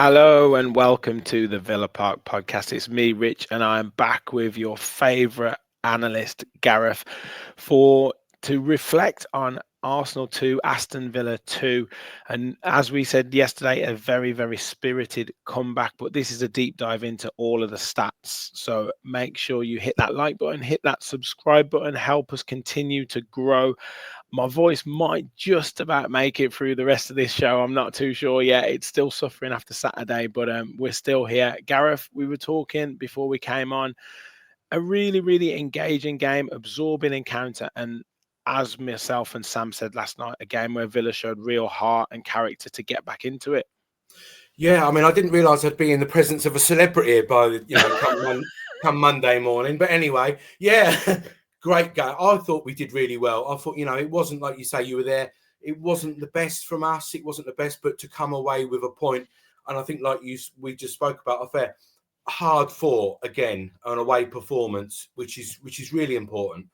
Hello and welcome to the Villa Park podcast. It's me, Rich, and I'm back with your favourite analyst, Gareth, to reflect on Arsenal 2, Aston Villa 2. And as we said yesterday, a very, very spirited comeback. But this is a deep dive into all of the stats. So make sure you hit that like button, hit that subscribe button, help us continue to grow. My voice might just about make it through the rest of this show. I'm not too sure yet. It's still suffering after Saturday, but we're still here. Gareth, we were talking before we came on. A really, really engaging game, absorbing encounter. And as myself and Sam said last night, a game where Villa showed real heart and character to get back into it. Yeah, I mean, I didn't realise I'd be in the presence of a celebrity by, come Monday morning. But anyway, yeah. Great game. I thought we did really well. I thought, it wasn't like you say you were there. It wasn't the best from us. It wasn't the best, but to come away with a point, and I think we just spoke about a fair hard fought again, an away performance, which is really important.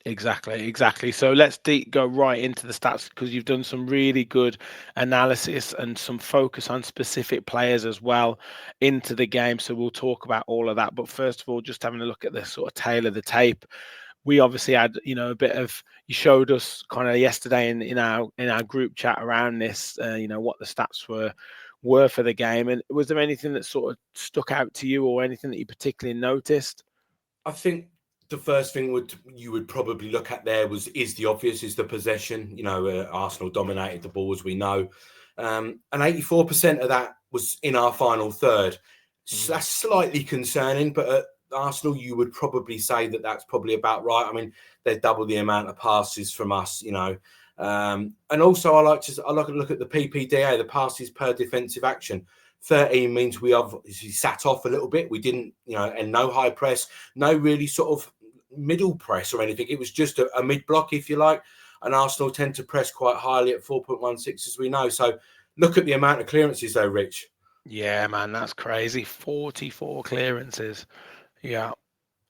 Exactly. So let's go right into the stats because you've done some really good analysis and some focus on specific players as well into the game. So we'll talk about all of that. But first of all, just having a look at the sort of tail of the tape. We obviously had, a bit of, you showed us kind of yesterday in our group chat around this, what the stats were for the game. And was there anything that sort of stuck out to you or anything that you particularly noticed? I think the first thing you would probably look at there is the obvious, is the possession. Arsenal dominated the ball, as we know. And 84% of that was in our final third. So that's slightly concerning, but Arsenal, you would probably say that that's probably about right. I mean, they're double the amount of passes from us, and also I like to look at the PPDA, the passes per defensive action. 13 means we obviously sat off a little bit. We didn't, and no high press, no really sort of middle press or anything. It was just a mid block, if you like. And Arsenal tend to press quite highly at 4.16, as we know. So look at the amount of clearances, though, Rich. Yeah, man, that's crazy. 44 clearances. Yeah,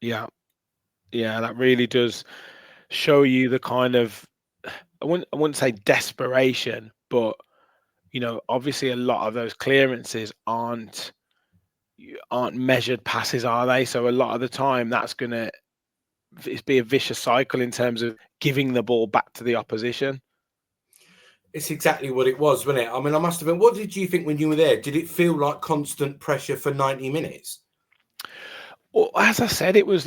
that really does show you the kind of, I wouldn't say desperation, but obviously a lot of those clearances aren't measured passes, are they? So a lot of the time that's going to be a vicious cycle in terms of giving the ball back to the opposition. It's exactly what it was, wasn't it? I mean, I must have been. What did you think when you were there? Did it feel like constant pressure for 90 minutes? Well, as I said, it was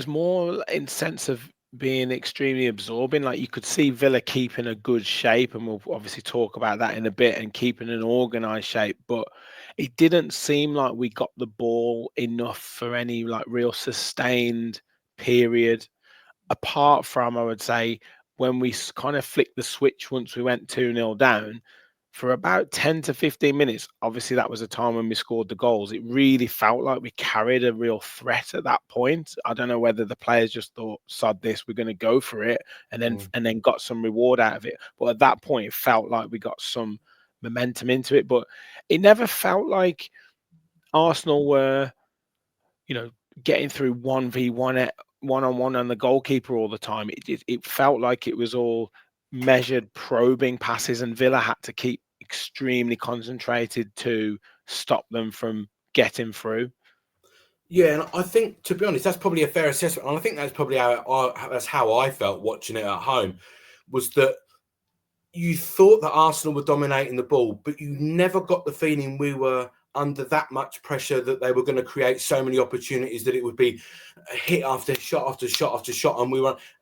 more in sense of being extremely absorbing. Like you could see Villa keeping a good shape, and we'll obviously talk about that in a bit, and keeping an organised shape. But it didn't seem like we got the ball enough for any like real sustained period. Apart from, I would say, when we kind of flicked the switch once we went 2-0 down. For about 10 to 15 minutes, obviously that was a time when we scored the goals. It really felt like we carried a real threat at that point. I don't know whether the players just thought, sod this, we're going to go for it, and then got some reward out of it. But at that point, it felt like we got some momentum into it. But it never felt like Arsenal were, getting through 1v1 one-on-one on the goalkeeper all the time. It felt like it was all measured, probing passes, and Villa had to keep extremely concentrated to stop them from getting through. Yeah, and I think, to be honest, that's probably a fair assessment. And I think that's probably that's how I felt watching it at home, was that you thought that Arsenal were dominating the ball, but you never got the feeling we were under that much pressure that they were going to create so many opportunities that it would be hit after shot after shot after shot. And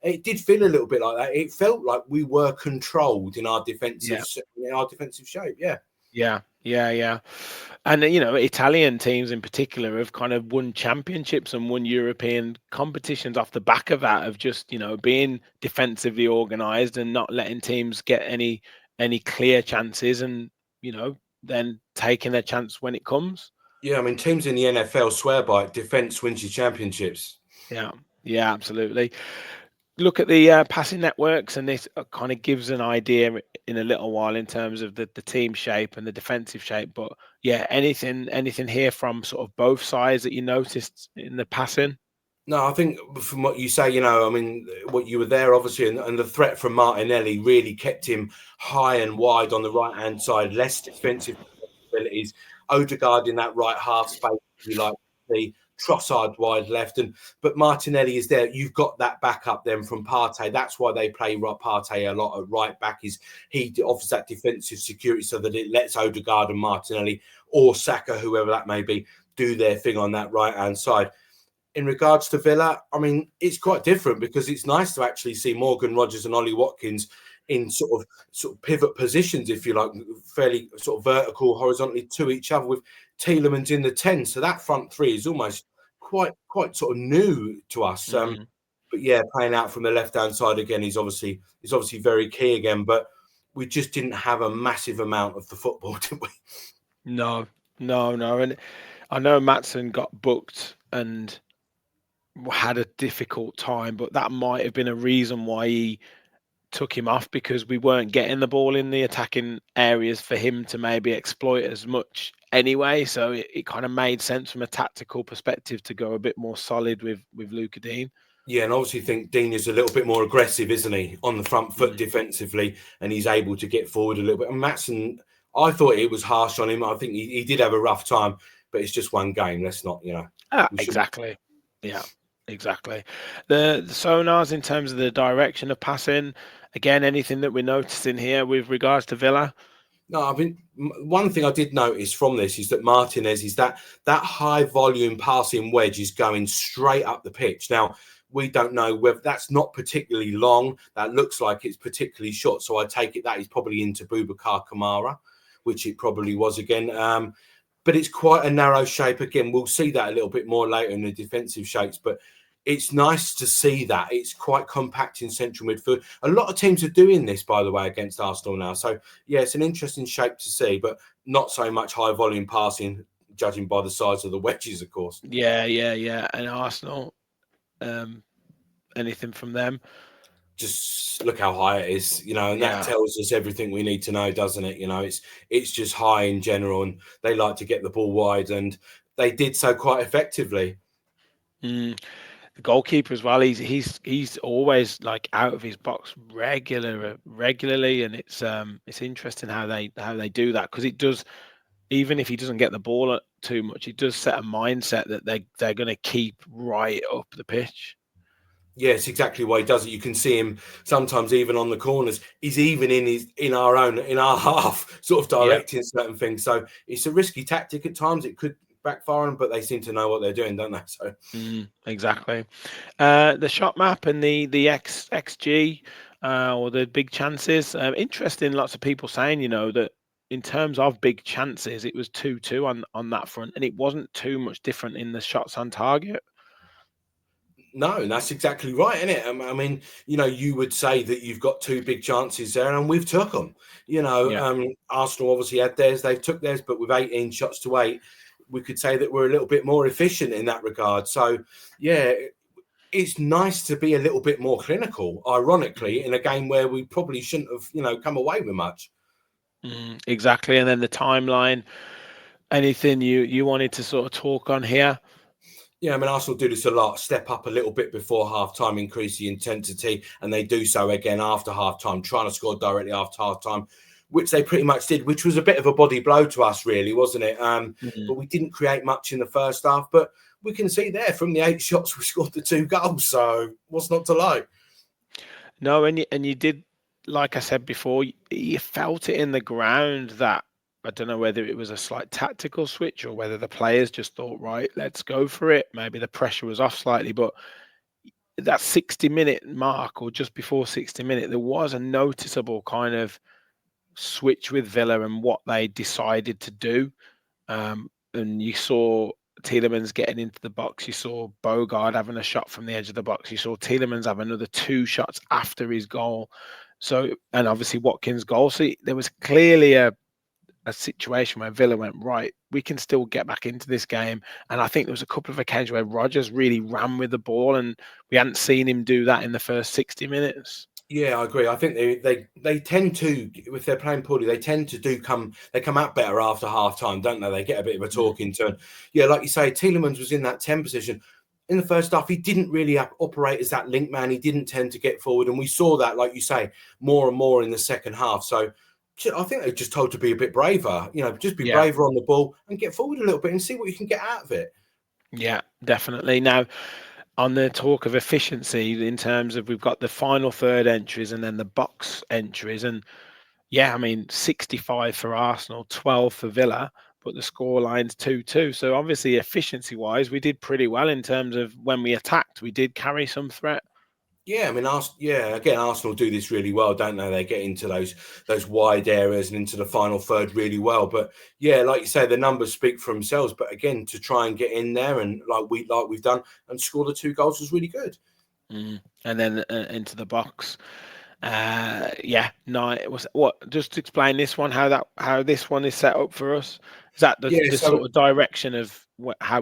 it did feel a little bit like that. It felt like we were controlled in our defensive shape. Yeah. Yeah, yeah. And Italian teams in particular have kind of won championships and won European competitions off the back of that, of just, being defensively organized and not letting teams get any clear chances, and, then taking their chance when it comes. Yeah, I mean, teams in the NFL swear by it. Defense wins you championships. Yeah. Yeah, absolutely. Look at the passing networks, and this kind of gives an idea in a little while in terms of the team shape and the defensive shape. But yeah, anything here from sort of both sides that you noticed in the passing? No, I think from what you say, I mean, what you were there, obviously, and the threat from Martinelli really kept him high and wide on the right hand side, less defensive abilities. Odegaard in that right half space, you like the Trossard wide left, but Martinelli is there. You've got that backup then from Partey. That's why they play Partey a lot at right back. Is he offers that defensive security so that it lets Odegaard and Martinelli or Saka, whoever that may be, do their thing on that right hand side. In regards to Villa, I mean, it's quite different because it's nice to actually see Morgan Rogers and Ollie Watkins in sort of pivot positions, if you like, fairly sort of vertical, horizontally to each other, with Tielemans in the 10. So that front three is almost quite sort of new to us. Mm, But yeah, playing out from the left hand side again is obviously very key again. But we just didn't have a massive amount of the football, did we? no, no. And I know Matson got booked and had a difficult time, but that might have been a reason why he took him off, because we weren't getting the ball in the attacking areas for him to maybe exploit as much anyway. So it kind of made sense from a tactical perspective to go a bit more solid with Luca Dean. Yeah, and obviously think Dean is a little bit more aggressive, isn't he, on the front foot Mm. defensively, and he's able to get forward a little bit. And Matson, I thought it was harsh on him. I think he did have a rough time, but it's just one game. Let's not, we shouldn't. Exactly. Yeah, exactly. The sonars in terms of the direction of passing, again, anything that we're noticing here with regards to Villa? No, I mean, one thing I did notice from this is that Martinez is that high volume passing wedge is going straight up the pitch. Now, we don't know whether that's not particularly long. That looks like it's particularly short. So I take it that he's probably into Boubacar Kamara, which it probably was again. But it's quite a narrow shape again. We'll see that a little bit more later in the defensive shapes. But it's nice to see that it's quite compact in central midfield. A lot of teams are doing this, by the way, against Arsenal now. So yeah, it's an interesting shape to see, but not so much high volume passing, judging by the size of the wedges, of course. Yeah. And Arsenal, um, anything from them? Just look how high it is, and that Yeah. tells us everything we need to know, doesn't it? It's just high in general, and they like to get the ball wide, and they did so quite effectively. Mm. The goalkeeper as well. He's always like out of his box regularly, and it's interesting how they do that, because it does, even if he doesn't get the ball too much, it does set a mindset that they're going to keep right up the pitch. Yes, exactly why he does it. You can see him sometimes even on the corners. He's even in our half, sort of Yeah. directing certain things. So it's a risky tactic at times. It could backfire on, but they seem to know what they're doing, don't they? So Exactly. The shot map and the XG, or the big chances. Interesting. Lots of people saying, that in terms of big chances, it was 2-2 on that front, and it wasn't too much different in the shots on target. no, that's exactly right, isn't it? I mean, you would say that you've got two big chances there, and we've took them. Yeah. Arsenal obviously had theirs; they've took theirs, but with 18 shots to 8, we could say that we're a little bit more efficient in that regard. So, yeah, it's nice to be a little bit more clinical, ironically, in a game where we probably shouldn't have, come away with much. Exactly. And then the timeline. Anything you wanted to sort of talk on here? Yeah, I mean, Arsenal do this a lot. Step up a little bit before half time, increase the intensity, and they do so again after half time, trying to score directly after half time, which they pretty much did, which was a bit of a body blow to us, really, wasn't it? Mhm. But we didn't create much in the first half. But we can see there from the 8 shots, we scored the 2 goals. So what's not to like? No, and you did, like I said before, you felt it in the ground that, I don't know whether it was a slight tactical switch or whether the players just thought, right, let's go for it. Maybe the pressure was off slightly, but that 60-minute mark, or just before 60 minutes, there was a noticeable kind of switch with Villa and what they decided to do. And you saw Tielemans getting into the box. You saw Bogard having a shot from the edge of the box. You saw Tielemans have another 2 shots after his goal. So, and obviously Watkins' goal. So there was clearly a situation where Villa went, right, we can still get back into this game. And I think there was a couple of occasions where Rodgers really ran with the ball, and we hadn't seen him do that in the first 60 minutes. Yeah, I agree. I think they tend to, if they're playing poorly, they tend to come out better after half time, don't they? They get a bit of a talking to. And yeah, like you say, Tielemans was in that 10 position. In the first half, he didn't really operate as that link man. He didn't tend to get forward. And we saw that, like you say, more and more in the second half. So I think they're just told to be a bit braver, just be braver on the ball and get forward a little bit and see what you can get out of it. Yeah, definitely. Now, on the talk of efficiency, in terms of we've got the final third entries and then the box entries, and yeah, I mean 65 for Arsenal, 12 for Villa, but the scoreline's 2-2. So obviously, efficiency-wise, we did pretty well in terms of when we attacked. We did carry some threat. Yeah, I mean, again, Arsenal do this really well, don't they? They get into those wide areas and into the final third really well. But yeah, like you say, the numbers speak for themselves. But again, to try and get in there and we've done and score the 2 goals was really good. And then into the box. Yeah, no, it was what. Just explain this one, how this one is set up for us. Is that the sort of direction of how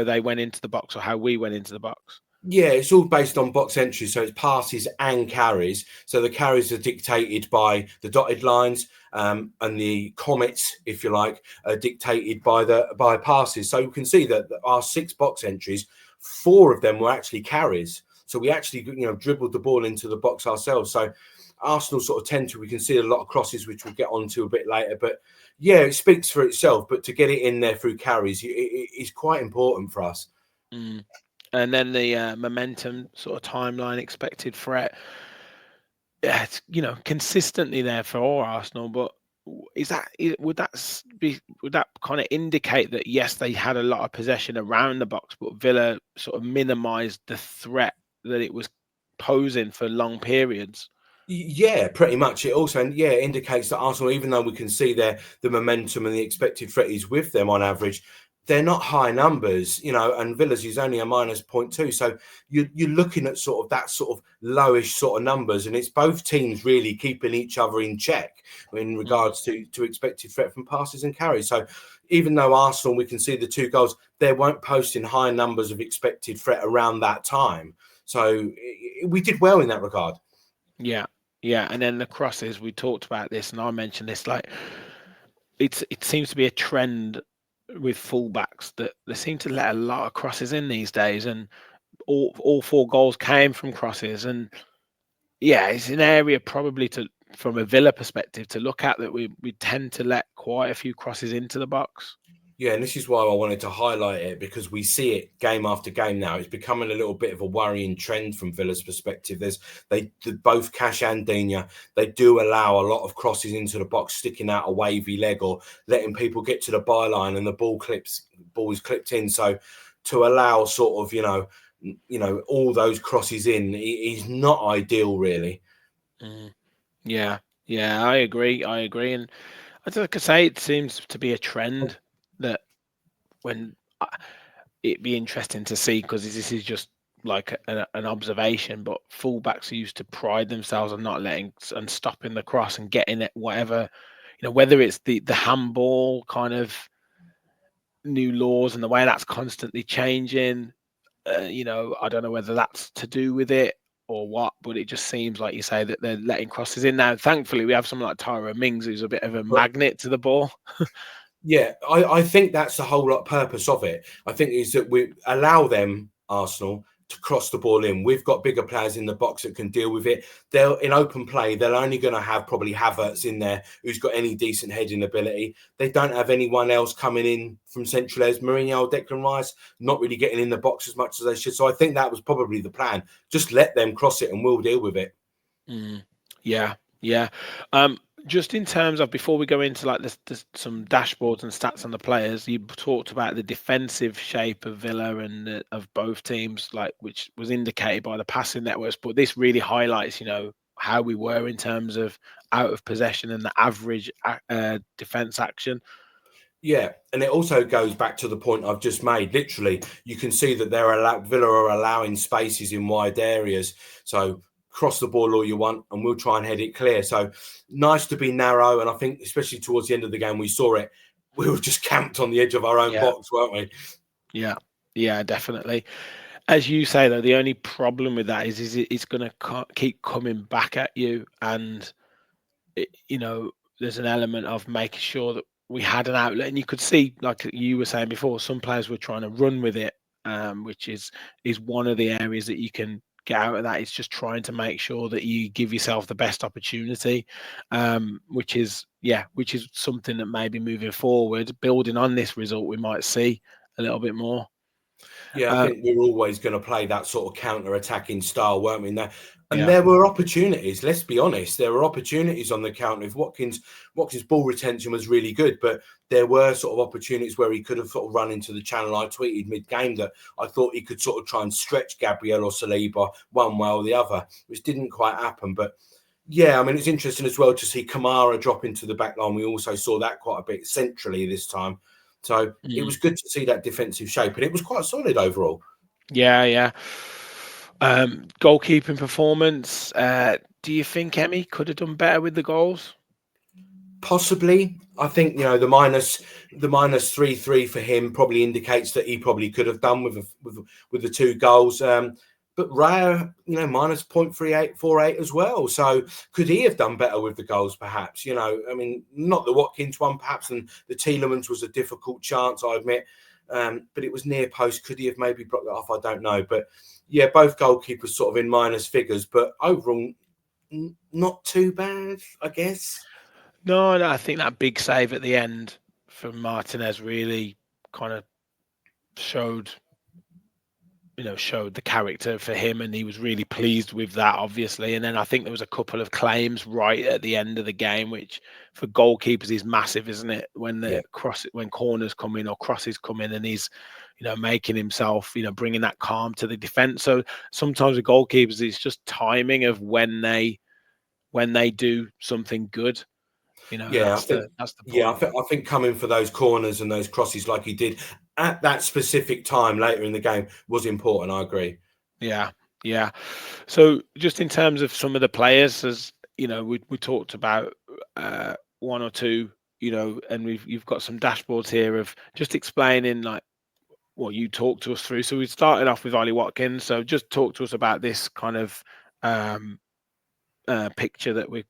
they went into the box, or how we went into the box? Yeah, it's all based on box entries, so it's passes and carries. So the carries are dictated by the dotted lines, and the comets, if you like, are dictated by passes. So you can see that our 6 box entries, 4 of them were actually carries. So we actually, dribbled the ball into the box ourselves. So Arsenal sort of tend to, we can see a lot of crosses, which we'll get onto a bit later. But yeah, it speaks for itself. But to get it in there through carries is quite important for us. And then the momentum sort of timeline, expected threat. Yeah, it's consistently there for all Arsenal, but would that kind of indicate that yes, they had a lot of possession around the box, but Villa sort of minimised the threat that it was posing for long periods? Yeah, pretty much. It also indicates that Arsenal, even though we can see the momentum and the expected threat is with them on average, they're not high numbers, and Villa's is only a -0.2. So you're looking at sort of that sort of lowish sort of numbers, and it's both teams really keeping each other in check in regards to expected threat from passes and carries. So even though Arsenal, we can see the 2 goals, they weren't posting high numbers of expected threat around that time. So we did well in that regard. Yeah, and then the crosses, we talked about this, and I mentioned this. Like, it seems to be a trend with fullbacks that they seem to let a lot of crosses in these days, and all 4 goals came from crosses. And yeah, it's an area probably from a Villa perspective to look at, that we tend to let quite a few crosses into the box. Yeah, and this is why I wanted to highlight it, because we see it game after game now. It's becoming a little bit of a worrying trend from Villa's perspective. Both Cash and Digne, they do allow a lot of crosses into the box, sticking out a wavy leg or letting people get to the byline and the ball is clipped in. So to allow sort of, all those crosses in is not ideal, really. Yeah, I agree. And like I say, it seems to be a trend that when it'd be interesting to see, because this is just like an observation, but fullbacks used to pride themselves on not letting and stopping the cross and getting it, whatever, whether it's the handball kind of new laws and the way that's constantly changing. I don't know whether that's to do with it or what, but it just seems like you say that they're letting crosses in now. Thankfully, we have someone like Tyro Mings, who's a bit of a magnet to the ball. Yeah, I think that's the whole purpose of it. I think is that we allow them, Arsenal, to cross the ball in. We've got bigger players in the box that can deal with it. They'll in open play, they're only going to have probably Havertz in there who's got any decent heading ability. They don't have anyone else coming in from central as Mourinho, Declan Rice, not really getting in the box as much as they should. So I think that was probably the plan. Just let them cross it and we'll deal with it. Yeah. Just in terms of, before we go into like this some dashboards and stats on the players, you talked about the defensive shape of Villa and of both teams, like, which was indicated by the passing networks. But this really highlights, how we were in terms of out of possession and the average defense action. Yeah, and it also goes back to the point I've just made. Literally, you can see that Villa are allowing spaces in wide areas. So cross the ball all you want, and we'll try and head it clear. So nice to be narrow, and I think especially towards the end of the game, we saw it. We were just camped on the edge of our own box, weren't we? Yeah, definitely. As you say, though, the only problem with that is it's going to keep coming back at you, and there's an element of making sure that we had an outlet, and you could see, like you were saying before, some players were trying to run with it, which is one of the areas that you can get out of that. It's just trying to make sure that you give yourself the best opportunity, which is something that maybe moving forward, building on this result, we might see a little bit more. Yeah, I think we're always going to play that sort of counter-attacking style, weren't we? And Yeah. there were opportunities. Let's be honest, there were opportunities on the counter. If Watkins' ball retention was really good, but there were sort of opportunities where he could have sort of run into the channel. I tweeted mid-game that I thought he could sort of try and stretch Gabriel or Saliba one way or the other, which didn't quite happen. But yeah, I mean, it's interesting as well to see Kamara drop into the back line. We also saw that quite a bit centrally this time. So it was good to see that defensive shape, and it was quite solid overall. Yeah. Goalkeeping performance. Do you think Emi could have done better with the goals? Possibly. I think the minus 3-3 for him probably indicates that he probably could have done with the 2 goals. But Raya, minus 0.3848 as well. So could he have done better with the goals, perhaps? I mean, not the Watkins one, perhaps, and the Tielemans was a difficult chance, I admit. But it was near post. Could he have maybe blocked that off? I don't know. But yeah, both goalkeepers sort of in minus figures. But overall, not too bad, I guess. No, I think that big save at the end from Martinez really kind of showed the character for him, and he was really pleased with that, obviously. And then I think there was a couple of claims right at the end of the game, which for goalkeepers is massive, isn't it? When when corners come in or crosses come in, and he's making himself, bringing that calm to the defense. So sometimes with goalkeepers, it's just timing of when they do something good. That's the point. Yeah, I think coming for those corners and those crosses like he did at that specific time later in the game was important. I agree. Yeah. So just in terms of some of the players, as we talked about one or two, and you've got some dashboards here of just explaining like what you talked to us through. So we started off with Ollie Watkins. So just talk to us about this kind of picture that we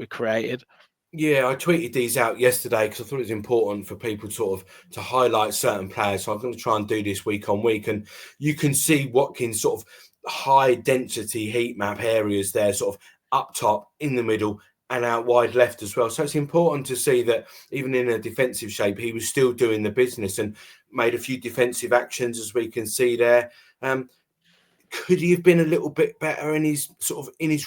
created. Yeah, I tweeted these out yesterday because I thought it was important for people to highlight certain players. So I'm going to try and do this week on week, and you can see Watkins sort of high density heat map areas there, sort of up top, in the middle, and out wide left as well. So it's important to see that even in a defensive shape, he was still doing the business and made a few defensive actions, as we can see there. Could he have been a little bit better in his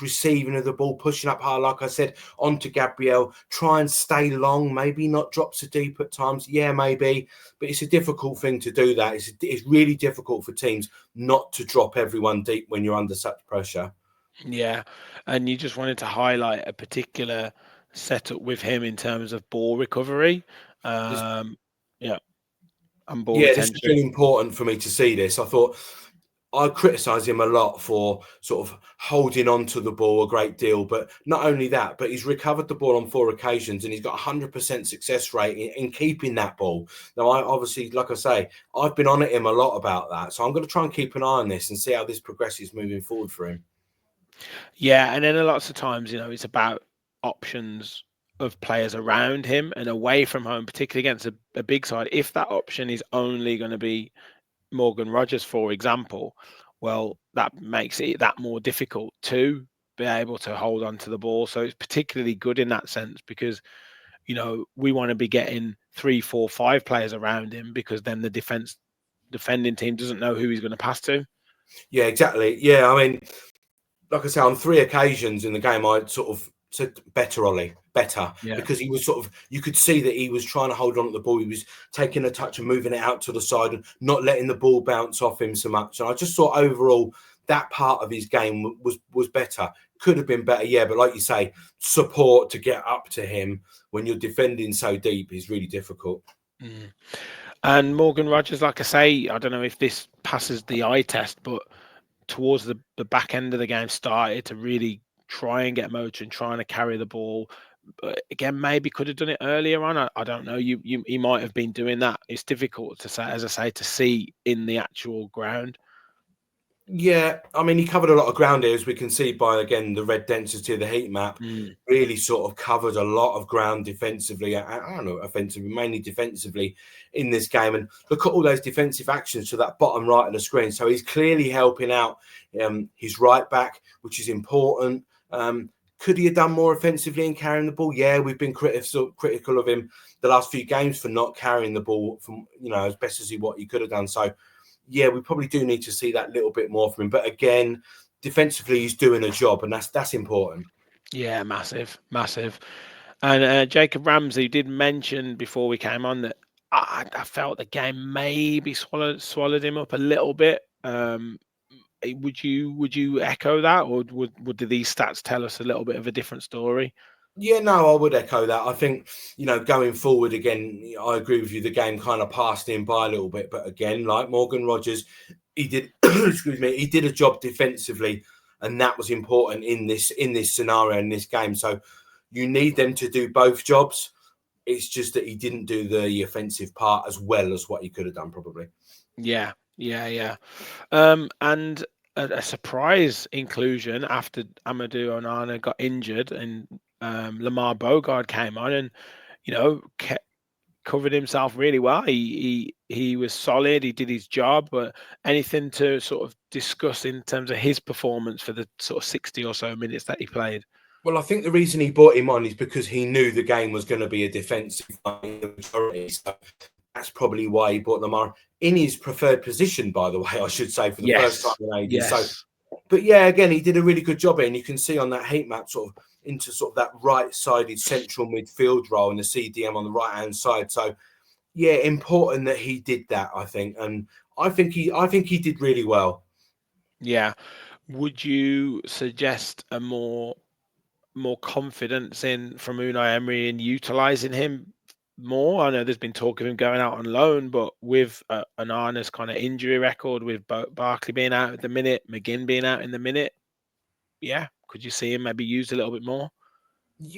receiving of the ball, pushing up high, like I said, onto Gabriel, try and stay long, maybe not drop so deep at times. Yeah, maybe, but it's a difficult thing to do that. It's really difficult for teams not to drop everyone deep when you're under such pressure. Yeah, and you just wanted to highlight a particular setup with him in terms of ball recovery. And ball retention. It's really important for me to see this. I thought I criticise him a lot for sort of holding on to the ball a great deal, but not only that, but he's recovered the ball on 4 occasions and he's got 100% success rate in keeping that ball. Now, I obviously, like I say, I've been on at him a lot about that, so I'm going to try and keep an eye on this and see how this progresses moving forward for him. Yeah, and then lots of times, it's about options of players around him and away from home, particularly against a big side. If that option is only going to be Morgan Rogers, for example, well, that makes it that more difficult to be able to hold on to the ball. So it's particularly good in that sense because, we want to be getting 3, 4, 5 players around him because then the defending team doesn't know who he's going to pass to. Yeah, exactly. Yeah, I mean, like I say, on 3 occasions in the game, I sort of said better, Ollie, better, because he was you could see that he was trying to hold on to the ball. He was taking a touch and moving it out to the side and not letting the ball bounce off him so much. And I just thought overall that part of his game was better. Could have been better, yeah. But like you say, support to get up to him when you're defending so deep is really difficult. Mm. And Morgan Rogers, like I say, I don't know if this passes the eye test, but towards the back end of the game started to really try and get motor and trying to carry the ball. But again, maybe could have done it earlier on. I don't know. He might have been doing that. It's difficult to say, as I say, to see in the actual ground. Yeah, I mean, he covered a lot of ground here, as we can see by, again, the red density of the heat map. Really sort of covered a lot of ground defensively. I don't know, offensively, mainly defensively in this game. And look at all those defensive actions to that bottom right of the screen. So he's clearly helping out his right back, which is important. Could he have done more offensively in carrying the ball? Yeah, we've been critical of him the last few games for not carrying the ball from, as best as what he could have done. So, yeah, we probably do need to see that little bit more from him. But again, defensively, he's doing a job, and that's important. Yeah, massive. And Jacob Ramsey did mention before we came on that I felt the game maybe swallowed him up a little bit. Would you echo that, or would these stats tell us a little bit of a different story? Yeah, no, I would echo that. I think, going forward again, I agree with you. The game kind of passed him by a little bit. But again, like Morgan Rogers, he did, excuse me, he did a job defensively. And that was important in this scenario, in this game. So you need them to do both jobs. It's just that he didn't do the offensive part as well as what he could have done, probably. Yeah. And a surprise inclusion after Amadou Onana got injured and Lamar Bogard came on and covered himself really well. He was solid. He did his job. But anything to sort of discuss in terms of his performance for the sort of 60 or so minutes that he played? Well, I think the reason he brought him on is because he knew the game was going to be a defensive majority. So that's probably why he brought them on in his preferred position, by the way, I should say, for the first time in ages. Yes. So, but yeah, again, he did a really good job here. And you can see on that heat map sort of into sort of that right-sided central midfield role and the CDM on the right-hand side. So, yeah, important that he did that, I think. And I think he did really well. Yeah. Would you suggest a more confidence from Unai Emery in utilising him more? I know there's been talk of him going out on loan, but with Onana's kind of injury record, with Barkley being out at the minute, McGinn being out in the minute, yeah, could you see him maybe used a little bit more?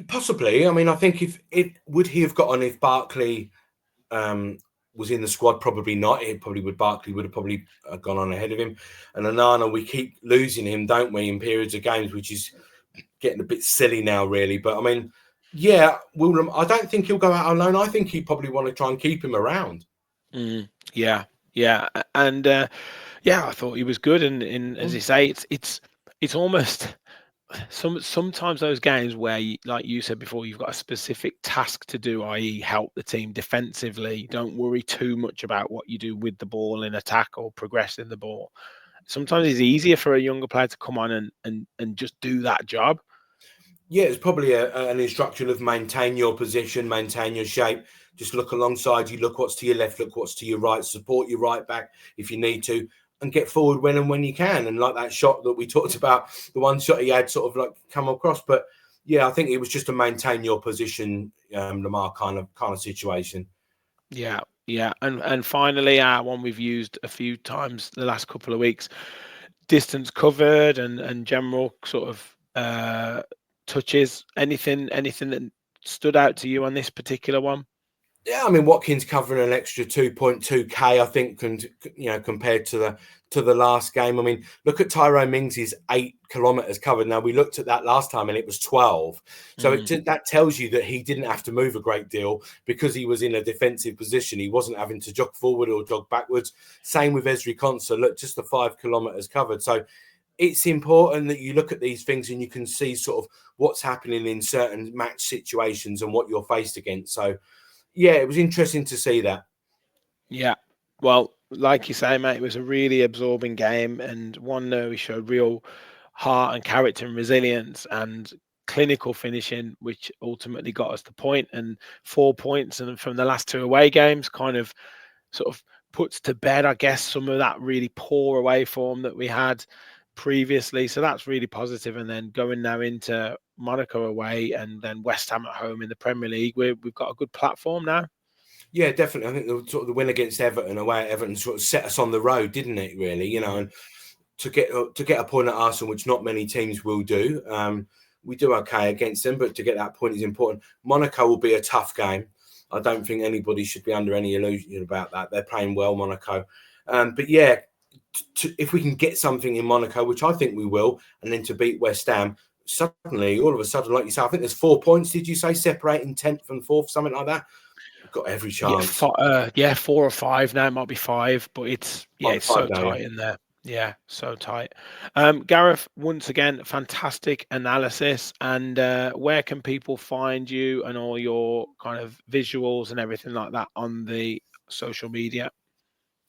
Possibly. I mean, I think if would he have got on if Barkley was in the squad? Probably not. Barkley would have probably gone on ahead of him. And Onana, we keep losing him, don't we, in periods of games, which is getting a bit silly now, really. But I mean, yeah, I don't think he'll go out on loan. I think he probably want to try and keep him around. Yeah, and I thought he was good. And as you say, it's almost sometimes those games where, like you said before, you've got a specific task to do, i.e., help the team defensively. Don't worry too much about what you do with the ball in attack or progressing the ball. Sometimes it's easier for a younger player to come on and just do that job. Yeah, it's probably an instruction of maintain your position, maintain your shape. Just look alongside you, look what's to your left, look what's to your right, support your right back if you need to, and get forward when you can. And like that shot that we talked about, the one shot he had sort of like come across. But yeah, I think it was just to maintain your position, Lamar kind of situation. Yeah. And finally, one we've used a few times the last couple of weeks, distance covered and general sort of touches. Anything that stood out to you on this particular one? Yeah, I mean, Watkins covering an extra 2.2k, I think, compared to the last game. I mean, look at Tyrone Mings' 8 kilometers covered. Now, we looked at that last time and it was 12. So that tells you that he didn't have to move a great deal because he was in a defensive position. He wasn't having to jog forward or jog backwards. Same with Ezri Konsa. Look, just the 5 kilometers covered. So it's important that you look at these things and you can see sort of what's happening in certain match situations and what you're faced against. So, yeah, it was interesting to see that. Yeah. Well, like you say, mate, it was a really absorbing game and one where we showed real heart and character and resilience and clinical finishing, which ultimately got us the point. And 4 points and from the last 2 away games kind of sort of puts to bed, I guess, some of that really poor away form that we had. previously, so that's really positive. And then going now into Monaco away and then West Ham at home in the Premier League, we've got a good platform now. Yeah, definitely. I think the win against Everton away at Everton sort of set us on the road, didn't it? Really, you know, and to get a point at Arsenal, which not many teams will do. We do okay against them, but to get that point is important. Monaco will be a tough game. I don't think anybody should be under any illusion about that. They're playing well, Monaco. But yeah, if we can get something in Monaco, which I think we will, and then to beat West Ham, suddenly, all of a sudden, like you say, I think there's 4 points, did you say, separating 10th and 4th, something like that? We've got every chance. Yeah, 4 or 5 now. It might be 5, but it's so now, tight in there. Yeah, so tight. Gareth, once again, fantastic analysis. And where can people find you and all your kind of visuals and everything like that on the social media?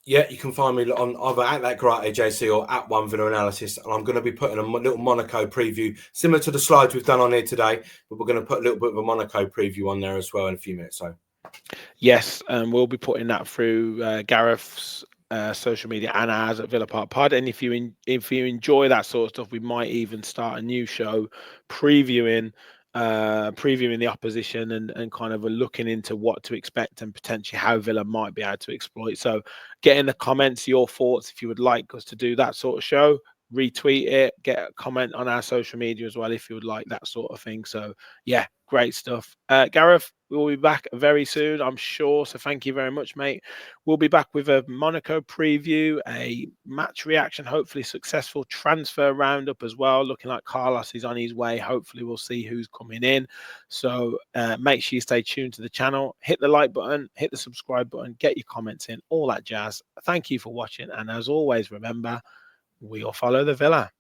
Yeah, you can find me on either at that Garate JC or at One Villa Analysis. And I'm going to be putting a little Monaco preview, similar to the slides we've done on here today, but we're going to put a little bit of a Monaco preview on there as well in a few minutes. So, yes, we'll be putting that through Gareth's social media and ours at Villa Park Pod. And if you enjoy that sort of stuff, we might even start a new show previewing the opposition and kind of looking into what to expect and potentially how Villa might be able to exploit. So get in the comments your thoughts if you would like us to do that sort of show. Retweet it, get a comment on our social media as well if you would like that sort of thing. So yeah, great stuff. Gareth, we'll be back very soon, I'm sure. So thank you very much, mate. We'll be back with a Monaco preview, a match reaction, hopefully successful transfer roundup as well. Looking like Carlos is on his way. Hopefully we'll see who's coming in. So make sure you stay tuned to the channel. Hit the like button, hit the subscribe button, get your comments in, all that jazz. Thank you for watching. And as always, remember, we all follow the Villa.